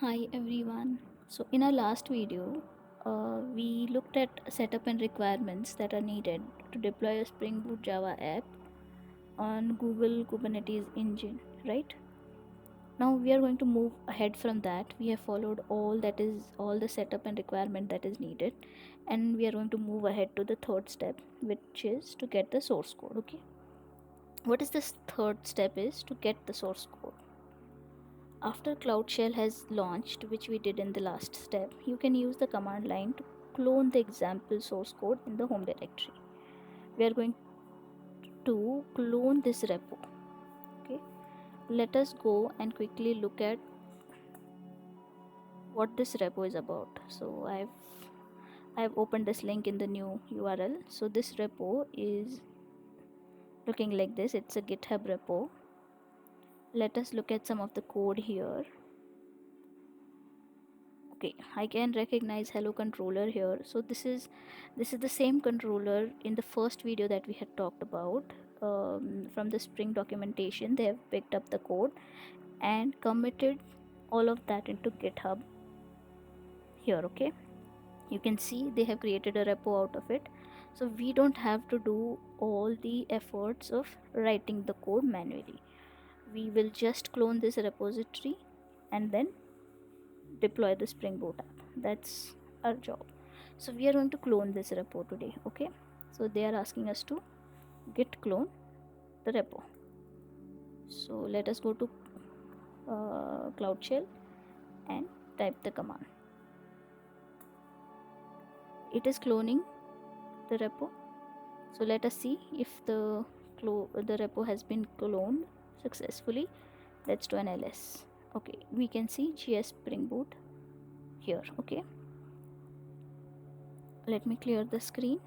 Hi everyone. So in our last video, we looked at setup and requirements that are needed to deploy a Spring Boot Java app on Google Kubernetes engine, right? Now we are going to move ahead from that. We have followed all the setup and requirement that is needed, and we are going to move ahead to the third step, which is to get the source code. Okay. What is this third step is to get the source code. After Cloud Shell has launched, which we did in the last step, you can use the command line to clone the example source code in the home directory. We are going to clone this repo. Okay, let us go and quickly look at what this repo is about. So I've opened this link in the new URL. So this repo is looking like this. It's a GitHub repo. Let us look at some of the code here. Okay, I can recognize hello controller here. So this is the same controller in the first video that we had talked about. From the Spring documentation, they have picked up the code and committed all of that into GitHub here. Okay, you can see they have created a repo out of it, so we don't have to do all the efforts of writing the code manually. We will just clone this repository and then deploy the Spring Boot app. That's our job. So we are going to clone this repo today. Okay, so they are asking us to git clone the repo. So let us go to Cloud Shell and type the command. It is cloning the repo. So let us see if the repo has been cloned successfully. Let's do an ls. Okay, we can see GS Spring Boot here. Okay, let me clear the screen.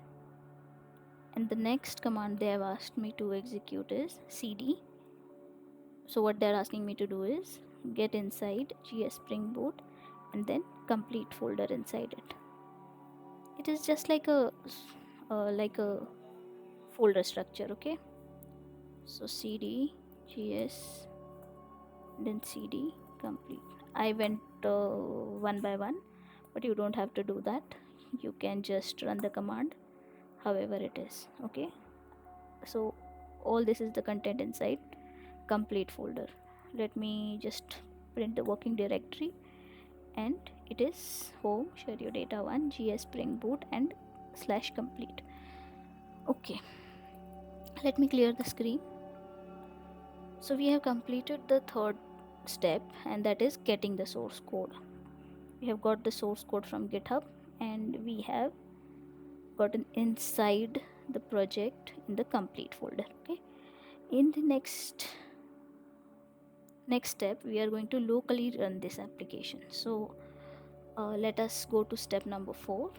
And the next command they have asked me to execute is cd. So what they're asking me to do is get inside GS Spring Boot and then complete folder inside it. It is just like a folder structure. Okay, so cd gs then cd complete. I went one by one, but you don't have to do that. You can just run the command however it is. Okay, so all this is the content inside complete folder. Let me just print the working directory, and it is home share your data 1 gs spring boot and slash complete. Okay, let me clear the screen. So we have completed the third step, and that is getting the source code. We have got the source code from GitHub, and we have gotten inside the project in the complete folder. Okay, in the next step we are going to locally run this application. So let us go to step number 4,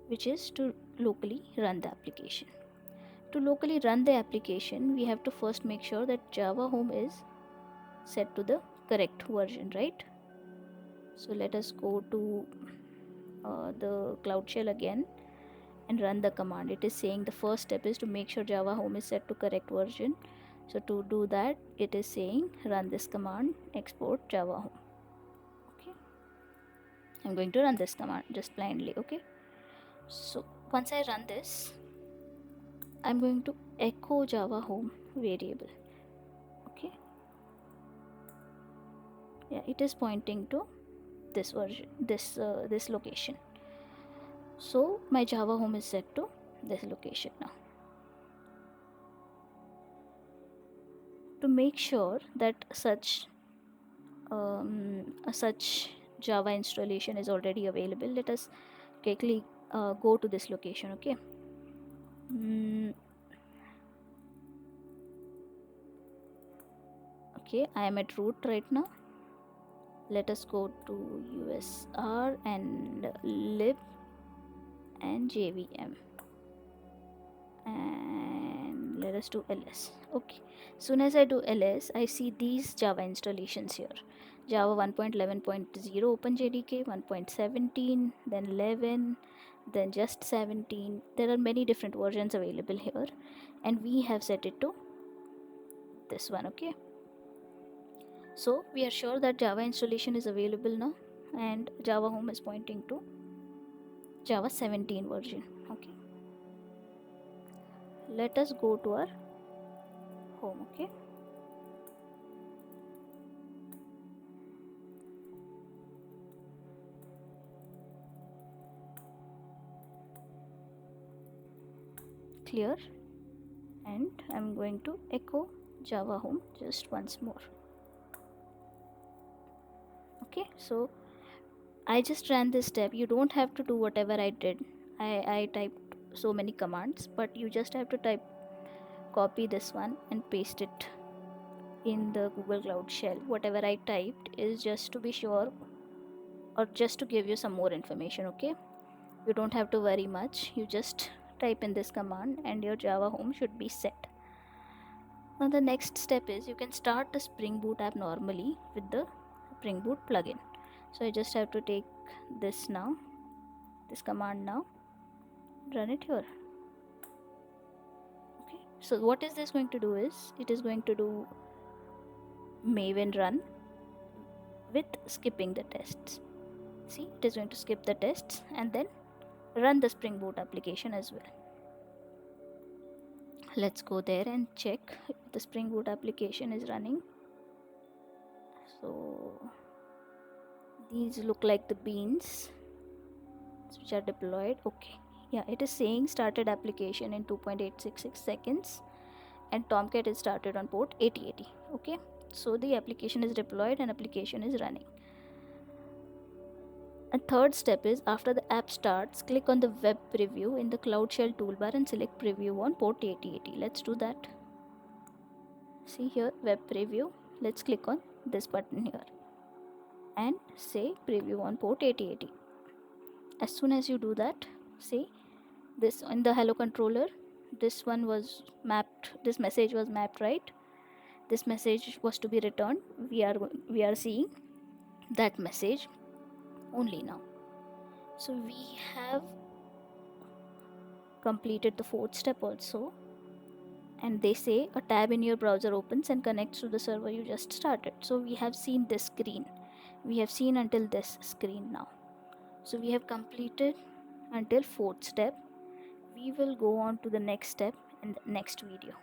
which is to locally run the application. To locally run the application, we have to first make sure that Java home is set to the correct version, right? So let us go to the Cloud Shell again and run the command. It is saying the first step is to make sure Java home is set to correct version. So to do that, it is saying run this command export Java home. Okay, I'm going to run this command just blindly. Okay, so once I run this, I'm going to echo Java home variable. Okay, yeah, it is pointing to this version, this location. So my Java home is set to this location now. To make sure that such Java installation is already available, let us quickly go to this location. Okay, okay, I am at root right now. Let us go to usr and lib and jvm, and let us do ls. Okay, soon as I do ls, I see these Java installations here: Java 1.11.0 OpenJDK, 1.17, then 11, then just 17. There are many different versions available here, and we have set it to this one. Okay, So we are sure that Java installation is available now, and Java home is pointing to Java 17 version. Okay, let us go to our home. Okay, clear, and I'm going to echo Java home just once more. Okay, so I just ran this step. You don't have to do whatever I did. I typed so many commands, but you just have to copy this one and paste it in the Google Cloud Shell. Whatever I typed is just to be sure, or just to give you some more information. Okay, you don't have to worry much. You just type in this command and your Java home should be set. Now the next step is you can start the Spring Boot app normally with the Spring Boot plugin. So I just have to take this now, this command now, run it here. Okay, so what is this going to do is it is going to do Maven run with skipping the tests. See, it is going to skip the tests and then run the Spring Boot application as well. Let's go there and check if the Spring Boot application is running. So these look like the beans which are deployed. Okay, yeah, it is saying started application in 2.866 seconds, and Tomcat is started on port 8080. Okay, so the application is deployed and application is running. A third step is after the app starts, click on the web preview in the Cloud Shell toolbar and select preview on port 8080. Let's do that. See here, web preview. Let's click on this button here and say preview on port 8080. As soon as you do that, see this in the hello controller, this one was mapped, this message was mapped, right? This message was to be returned. We are seeing that message only now. So we have completed the fourth step also, and they say a tab in your browser opens and connects to the server you just started. So we have seen this screen, we have seen until this screen now. So we have completed until fourth step. We will go on to the next step in the next video.